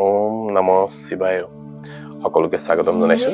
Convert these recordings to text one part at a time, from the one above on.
ওম নমঃ শিৱায় সকলোকে স্বাগতম জনাইছো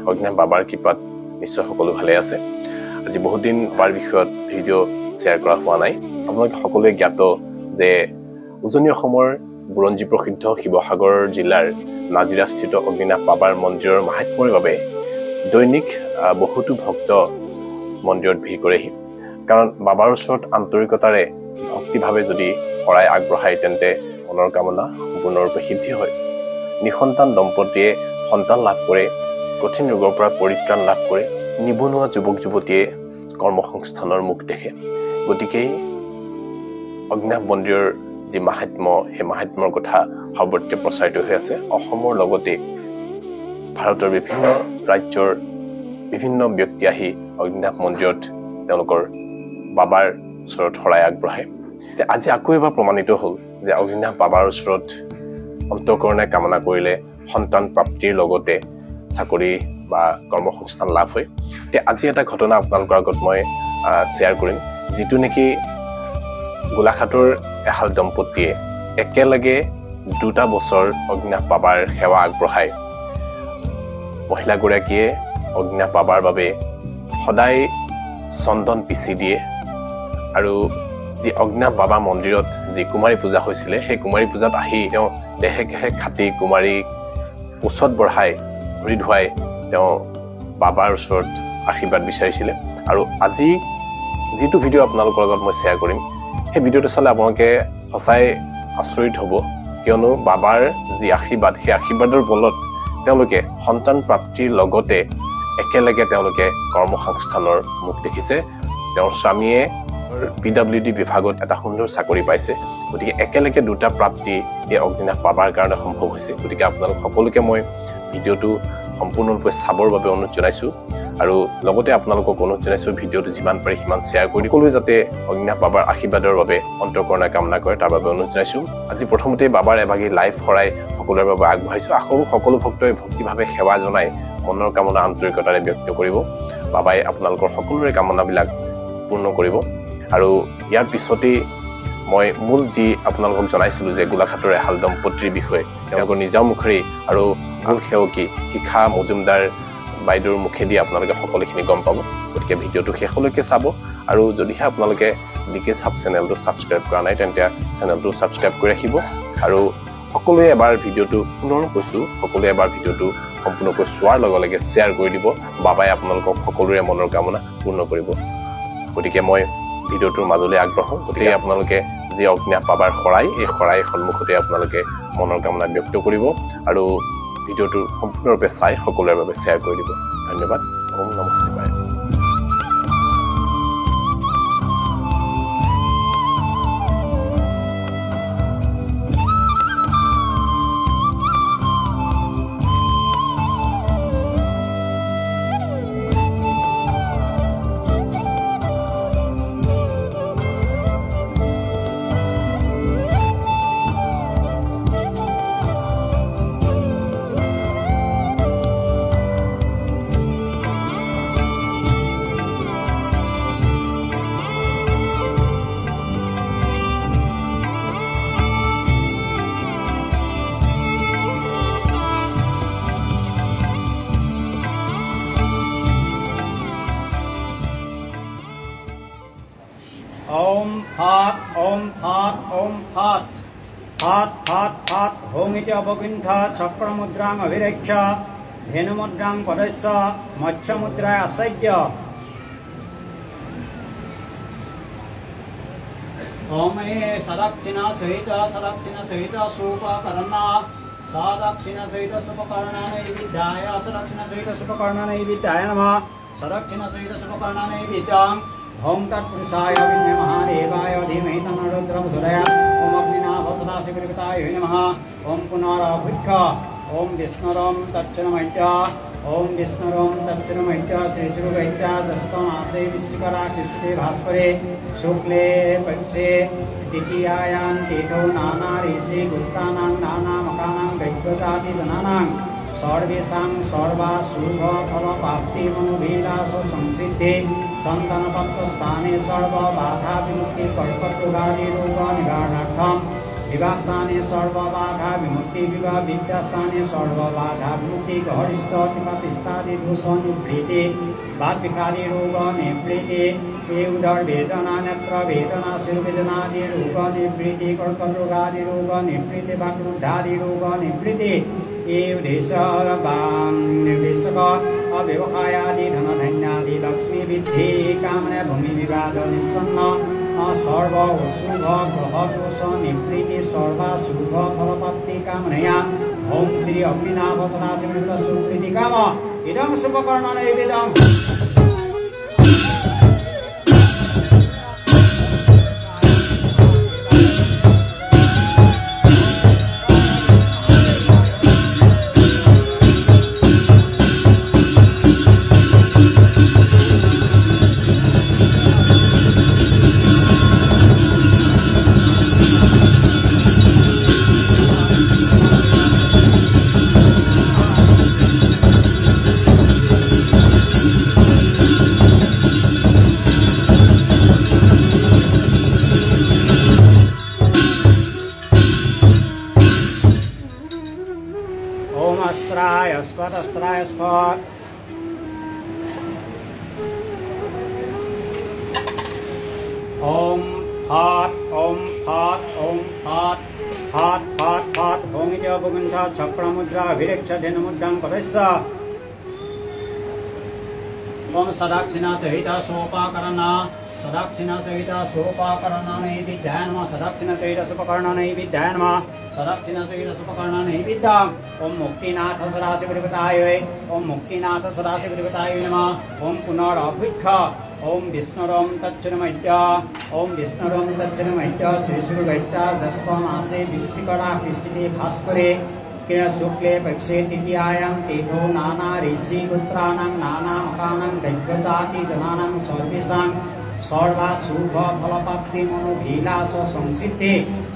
অজ্ঞান বাবাৰ কৃপাত নিশ্চয় সকলো ভালে আছে আজি বহুত দিন বাৰ বিষয়ত ভিডিঅ' শ্বেয়াৰ কৰা হোৱা নাই আপোনালোকে সকলোৱে জ্ঞাত যে উজনি অসমৰ বুৰঞ্জী প্ৰসিদ্ধ শিৱসাগৰ জিলাৰ নাজিৰাস্থিত অগ্নিনাভ বাবাৰ মন্দিৰৰ মাহাত্ম্যৰ বাবে দৈনিক বহুতো ভক্ত মন্দিৰত ভিৰ কৰেহি কাৰণ বাবাৰ ওচৰত আন্তৰিকতাৰে ভক্তিভাৱে যদি শৰাই আগবঢ়ায় তেন্তে মনৰ কামনা সম্পূৰ্ণৰূপে সিদ্ধি হয় নিসন্তান দম্পতীয়ে সন্তান লাভ কৰে কঠিন ৰোগৰ পৰা পৰিত্ৰাণ লাভ কৰে নিবনুৱা যুৱক যুৱতীয়ে কৰ্মসংস্থানৰ মুখ দেখে গতিকে অগ্নিনাভ মন্দিৰৰ যি মাহাত্ম্য সেই মাহাত্ম্যৰ কথা সৰ্বত্ৰ প্ৰচাৰিত হৈ আছে অসমৰ লগতে ভাৰতৰ বিভিন্ন ৰাজ্যৰ বিভিন্ন ব্যক্তি আহি অগ্নিনাভ মন্দিৰত তেওঁলোকৰ বাবাৰ ওচৰত শৰাই আগবঢ়ায় আজি আকৌ এবাৰ প্ৰমাণিত হ'ল যে অগ্নিনাভ বাবাৰ ওচৰত অন্তকৰণে কামনা কৰিলে সন্তান প্ৰাপ্তিৰ লগতে চাকৰি বা কৰ্মসংস্থান লাভ হয় আজি এটা ঘটনা আপোনালোকৰ আগত মই শ্বেয়াৰ কৰিম যিটো নেকি গোলাঘাটৰ এহাল দম্পতীয়ে একেলগে 2টা বছৰ অগ্নিনাভ বাবাৰ সেৱা আগবঢ়ায় মহিলাগৰাকীয়ে অগ্নিনাভ বাবাৰ বাবে সদায় চন্দন পিচি দিয়ে আৰু যি অগ্নিনাভ বাবা মন্দিৰত যি কুমাৰী পূজা হৈছিলে সেই কুমাৰী পূজাত আহি তেওঁ দেহে কেহে খাটি কুমাৰী ওচৰত বঢ়াই ভৰি ধুৱাই তেওঁ বাবাৰ ওচৰত আশীৰ্বাদ বিচাৰিছিলে আৰু আজি যিটো ভিডিঅ' আপোনালোকৰ লগত মই শ্বেয়াৰ কৰিম সেই ভিডিঅ'টো চালে আপোনালোকে সঁচাই আচৰিত হ'ব কিয়নো বাবাৰ যি আশীৰ্বাদ সেই আশীৰ্বাদৰ বলত তেওঁলোকে সন্তান প্ৰাপ্তিৰ লগতে একেলগে তেওঁলোকে কৰ্মসংস্থানৰ মুখ দেখিছে তেওঁৰ স্বামীয়ে PWD বিভাগত এটা সুন্দৰ চাকৰি পাইছে গতিকে একেলগে 2টা প্ৰাপ্তি এই অগ্নিনাভ বাবাৰ কাৰণে সম্ভৱ হৈছে গতিকে আপোনালোক সকলোকে মই ভিডিঅ'টো সম্পূৰ্ণৰূপে চাবৰ বাবে অনুৰোধ জনাইছো আৰু লগতে আপোনালোকক অনুৰোধ জনাইছো ভিডিঅ'টো যিমান পাৰি সিমান শ্বেয়াৰ কৰি সকলোৱে যাতে অগ্নিনাভ বাবাৰ আশীৰ্বাদৰ বাবে অন্তকৰণে কামনা কৰে তাৰ বাবে অনুৰোধ জনাইছো আজি প্ৰথমতে বাবাৰ এভাগি লাইভ শৰাই সকলোৰে বাবে আগবঢ়াইছো সকলো ভক্তই ভক্তিভাৱে সেৱা জনাই মনৰ কামনা আন্তৰিকতাৰে ব্যক্ত কৰিব বাবাই আপোনালোকৰ সকলোৰে কামনাবিলাক পূৰ্ণ কৰিব আৰু ইয়াৰ পিছতে মই মূল যি আপোনালোকক জনাইছিলো যে গোলাঘাটৰ এহাল দম্পতীৰ বিষয়ে তেওঁলোকৰ নিজা মুখেৰে আৰু মূল সেৱকী শিখা মজুমদাৰ বাইদেউৰ মুখেদি আপোনালোকে সকলোখিনি গম পাব গতিকে ভিডিঅ'টো শেষলৈকে চাব আৰু যদিহে আপোনালোকে ডিকে সাব চেনেলটো ছাবস্ক্ৰাইব কৰা নাই তেন্তে চেনেলটো ছাবস্ক্ৰাইব কৰি ৰাখিব আৰু সকলোৱে এবাৰ ভিডিঅ'টো পুনৰ কৈছো সকলোৱে এবাৰ ভিডিঅ'টো সম্পূৰ্ণকৈ চোৱাৰ লগে লগে শ্বেয়াৰ কৰি দিব বাবাই আপোনালোকক সকলোৰে মনৰ কামনা পূৰ্ণ কৰিব গতিকে মই ভিডিঅ'টোৰ মাজলৈ আগবঢ়াওঁ গতিকে আপোনালোকে যি অগ্নিনাভ বাবাৰ শৰাই এই শৰাই সন্মুখতে আপোনালোকে মনৰ কামনা ব্যক্ত কৰিব আৰু ভিডিঅ'টো সম্পূৰ্ণৰূপে চাই সকলোৰে বাবে শ্বেয়াৰ কৰি দিব ধন্যবাদ ওম নমঃ শিৱায় ओम फात ओम फात ओम फात फात फात फात होम इति अपकुण्ठा चक्रमुद्रां अभिरक्ष्य धेनुमुद्रां पदस्य मत्स्यमुद्राय असज्य ओम सदक्षिणा सहित सूपकर्णा सदक्षिणा सहित सूपकर्णानैविद्याय सदक्षिणा सहित सूपकर्णानैविद्याय नमः सदक्षिणा सहित सूपकर्णानैविद्यां ओम तत्पुरुषाय विद्महे महादेवाय धीमहि तन्नो रुद्रः प्रचोदयात् ओम अग्निनाभ सदाशिवकृताय नमः ओम पुनराभुक्ष ओम विष्णुरं तच्चनमैत्य ओम विष्णुरं तच्चनमैत्य श्रीशुरुवैत्य षष्ठमासे विश्वकरा कृष्णे भास्करे शुक्ले पक्षे द्वितीयायां तिथौ नाना ऋषि गुप्तानां नाना मकानां दैत्यजातिजनानां सर्वेषां सर्वा शुभ फल प्राप्ति मनोभिलाष संसिद्धि संतानपत्र स्थाने सर्व बाधा विमुक्ति कर्कटरोगादि रोग निवारणार्थं विवाहस्थाने सर्वबाधा विमुक्ति विवाह विद्यास्थाने सर्वबाधा विमुक्ति गहरिष्ठ पिपापिस्तादि दोष निवृत्ति वाद विकारी रोग निवृत्ति ये उदर वेदना नेत्र वेदना शिर वेदनादि रोग निवृत्ति कर्कट रोगादि रोग निवृत्ति वाक्रुद्धादि रोग निवृत्ति ये निर्देशक अव्यवहायादि धन धन्यादि लक्ष्मी विद्धि कामना भूमि विवाद निष्पन्न सर्व शुभ ग्रह दोष निवृत्ति सर्वाशुभ फलप्राप्ति कामनया ओम श्री अग्निनाभ सदाशिव सुकृति काम इदं शुभकर्ण नैवेद्यम् अस्त्राय स्पट ओम हाथ ओम हाथ ओम हाथ हाथ हाथ हाथ ओम इत्यवगुण्ठा चक्रमुद्रा विरेक्ष धेनुमुद्रां पदस्य ओम सदाक्षिणा सहिता सोपाकरणा सदाक्षिणा सहिता सोपाकरणा नैवेद्याय नमः सदाक्षिणा सहिता सोपाकरणा नैवेद्याय नमः सदाक्षिणा सहित सुपकर्णा नैवेद्यम् ओम मुक्तिनाथ सदाशिवदेवताय ओम मुक्तिनाथ सदाशिवदेवताय नमः ओम पुनरभिक्ष ओम विष्णुरं तच्चिन्मय्य ओम विष्णुरं तच्चिन्मय्य श्रीसुरवैट्य जस्वमासे विश्विकरा कृष्णिते भास्करे किरण शुक्ले पक्षे तृतीयायां तेथो नाना ऋषि पुत्राणां नाना मकानां दैवजाति जनानां सर्वेषां सर्वाशुभ फलप्राप्ति मनोभिलाष संसिद्धि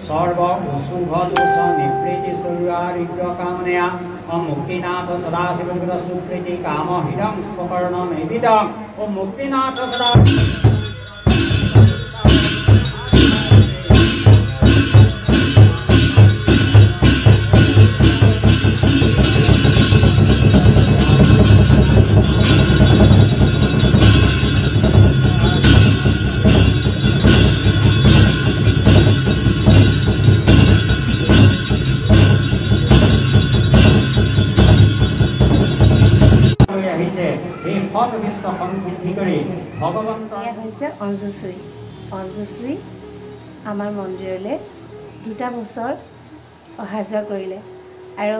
सर्व अशुभ दोष निवृत्ति शरीरारोग्य कामनया ओम मुक्तिनाथ सदाशिव सुकृति काम हिरं शुभकर्ण नैवेद्यम् ओम मुक्तिनाथ सदा অঞ্জুশ্ৰী অঞ্জুশ্ৰী আমাৰ মন্দিৰলৈ 2টা বছৰ অহা যোৱা কৰিলে আৰু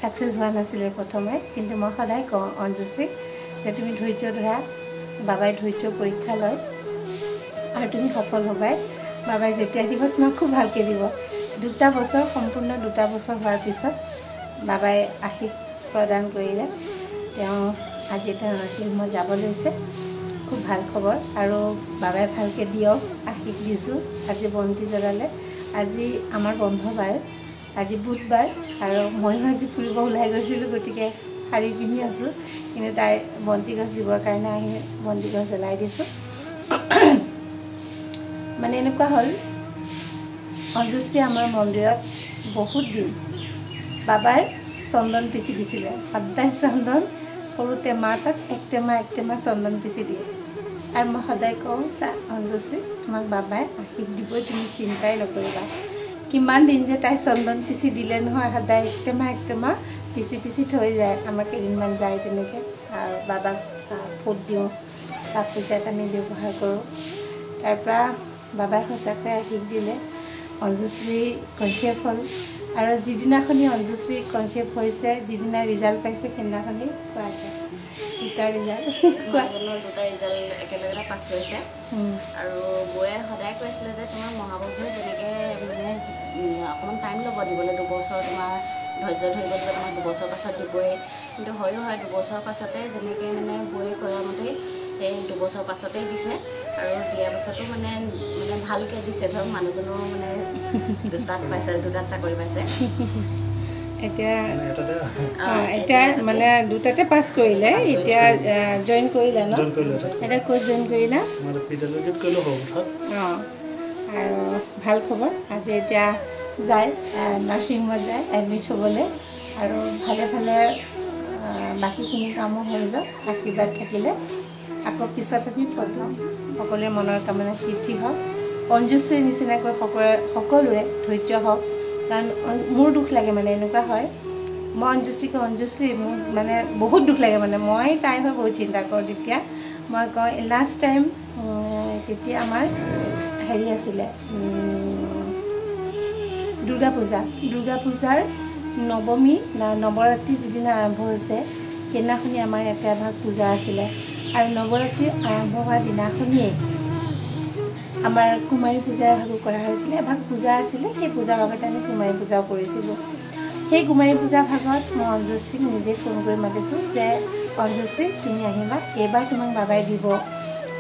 সাকসেস হোৱা নাছিল প্ৰথমে কিন্তু মই সদায় কওঁ অঞ্জুশ্ৰী যে তুমি ধৈৰ্য ধৰা বাবাই ধৈৰ্য পৰীক্ষা লয় আৰু তুমি সফল হ'বাই বাবাই যেতিয়া দিব তোমাক খুব ভালকে দিব 2টা বছৰ সম্পূৰ্ণ 2টা বছৰ হোৱাৰ পিছত বাবাই আশীষ প্ৰদান কৰিলে তেওঁ আজি এটা নৰসিংহ যাব লৈছে খুব ভাল খবৰ আৰু বাবাই ভালকে দিয়ক আশীষ দিছো আজি বন্তি জ্বলালে আজি আমাৰ বন্ধবাৰ আজি বুধবাৰ আৰু মই আজি ফুৰিব ওলাই গৈছিলো গতিকে শাৰী পিন্ধি আছো কিন্তু তাই বন্তি গছ দিবৰ কাৰণে আহি বন্তি গছ জ্বলাই দিছো মানে এনেকুৱা হল অঞ্জুশ্ৰী আমাৰ মন্দিৰত বহুত দিন বাবাৰ চন্দন পিছি দিছিলে সদায় চন্দন সৰুতে মাতাক একটেমা চন্দন পিছি দিয়ে আৰু মই সদায় কওঁ অঞ্জুশ্ৰী তোমাক বাবাই আশীষ দিবই তুমি চিন্তাই নকৰিবা কিমান দিন যে তাই চন্দন পিছি দিলে নহয় সদায় একটেমা পিছি থৈ যায় আমাক কেইদিনমান যায় তেনেকৈ আৰু বাবাক ফুট দিওঁ তাক পূজাত আমি ব্যৱহাৰ কৰোঁ তাৰপৰা বাবাই সঁচাকৈ আশীষ দিলে অঞ্জুশ্ৰী কনচিয়েভ হ'ল আৰু যিদিনাখনি অঞ্জুশ্ৰী কনচিয়েভ হৈছে যিদিনা ৰিজাল্ট পাইছে সেইদিনাখনি কোৱা যায় 2টা ৰিজাল্ট কোৱা 2টা ৰিজাল্ট একেলগে পাছ হৈছে আৰু বয়ে সদায় কৈছিলে যে তোমাৰ মহাপ্ৰভুৱে যেনেকৈ মানে অকণমান টাইম ল'ব দিবলৈ 2 বছৰ তোমাৰ ধৈৰ্য ধৰিব দিলে তোমাক 2 বছৰ পাছত দিবই কিন্তু হয়ো হয় 2 বছৰ পাছতে যেনেকৈ মানে বয়ে কোৱা মতে সেই 2 বছৰ পাছতেই দিছে আৰু দিয়াৰ পাছতো মানে ভালকৈ দিছে ধৰক মানুহজনো মানে 2টাত পাইছে 2টাত চাকৰি পাইছে এতিয়া মানে 2টাতে পাছ কৰিলে এতিয়া জয়েন কৰিলা ন এটা ক'ত জয়েন কৰিলা আৰু ভাল খবৰ আজি এতিয়া যায় নাৰ্ছিং হোমত যায় এডমিট হ'বলৈ আৰু ভালে ভালে বাকীখিনি কামো হৈ যাওক আশীৰ্বাদ থাকিলে আকৌ পিছত আমি ফটো সকলোৰে মনৰ কামনা সিদ্ধি হওক অঞ্জুশ্ৰীৰ নিচিনাকৈ সকলোৰে ধৈৰ্য হওক কাৰণ মোৰ দুখ লাগে মানে এনেকুৱা হয় মই অঞ্জুশ্ৰী মোৰ মানে বহুত দুখ লাগে মানে মই তাই হৈ বহুত চিন্তা কৰোঁ তেতিয়া মই কওঁ লাষ্ট টাইম তেতিয়া আমাৰ হেৰি আছিলে দুৰ্গা পূজাৰ নৱমী নৱৰাত্ৰি যিদিনা আৰম্ভ হৈছে সেইদিনাখনি আমাৰ ইয়াতে এভাগ পূজা আছিলে আৰু নৱৰাত্ৰি আৰম্ভ হোৱা দিনাখনিয়েই আমাৰ কুমাৰী পূজা এভাগো কৰা হৈছিলে এভাগ পূজা আছিলে সেই পূজা ভাগতে আমি কুমাৰী পূজাও কৰিছিলোঁ সেই কুমাৰী পূজা ভাগত মই অঞ্জুশ্ৰীক নিজে ফোন কৰি মাতিছোঁ যে অঞ্জুশ্ৰী তুমি আহিবা এইবাৰ তোমাক বাবাই দিব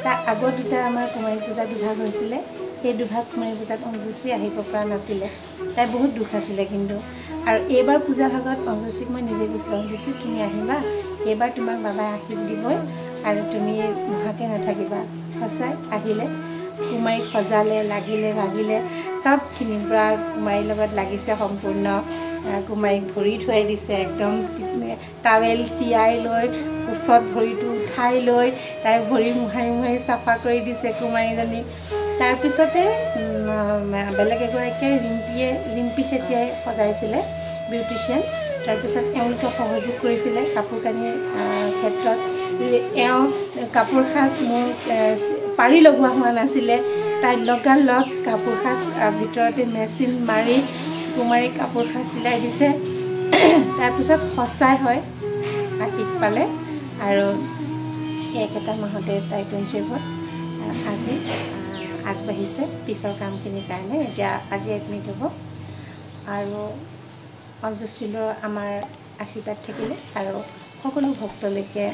তাৰ আগত দুটা আমাৰ কুমাৰী পূজা দুভাগ হৈছিলে সেই দুভাগ কুমাৰী পূজাত অঞ্জুশ্ৰী আহিব পৰা নাছিলে তাই বহুত দুখ আছিলে কিন্তু আৰু এইবাৰ পূজা ভাগত অঞ্জুশ্ৰীক মই নিজে কৈছিলোঁ অঞ্জুশ্ৰী তুমি আহিবা এইবাৰ তোমাক বাবাই আশীৰ্বাদ দিবই আৰু তুমি নোহোৱাকৈ নাথাকিবা সঁচাই আহিলে কুমাৰীক সজালে লাগিলে ভাগিলে চবখিনিৰ পৰা কুমাৰীৰ লগত লাগিছে সম্পূৰ্ণ কুমাৰীক ভৰি থুৱাই দিছে একদম টাৱেল তিয়াই লৈ ওচৰত ভৰিটো উঠাই লৈ তাই ভৰি মোহাৰি চাফা কৰি দিছে কুমাৰীজনী তাৰপিছতে বেলেগ এগৰাকীয়ে ৰিম্পী চেতিয়াই সজাইছিলে বিউটিচিয়ান তাৰপিছত এওঁলোকে সহযোগ কৰিছিলে কাপোৰ কানিৰ ক্ষেত্ৰত এওঁ কাপোৰ সাজ মোৰ পাৰি লগোৱা হোৱা নাছিলে তাই লগালগ কাপোৰ সাজ ভিতৰতে মেচিন মাৰি কুমাৰীক কাপোৰ সাজ চিলাই দিছে তাৰপিছত সঁচাই হয় আশীষ পালে আৰু একেটা মাহতে তাই টুইনশ্বিপত আজি আগবাঢ়িছে পিছৰ কামখিনিৰ কাৰণে এতিয়া আজি এডমিট হ'ব আৰু অঞ্জুশ্ৰীলৈ আমাৰ আশীৰ্বাদ থাকিলে আৰু সকলো ভক্তলৈকে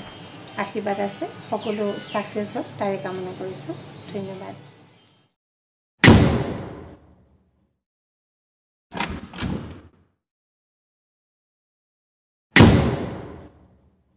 আশীৰ্বাদ আছে সকলো ছাকচেছ হওক তাৰে কামনা কৰিছোঁ ধন্যবাদ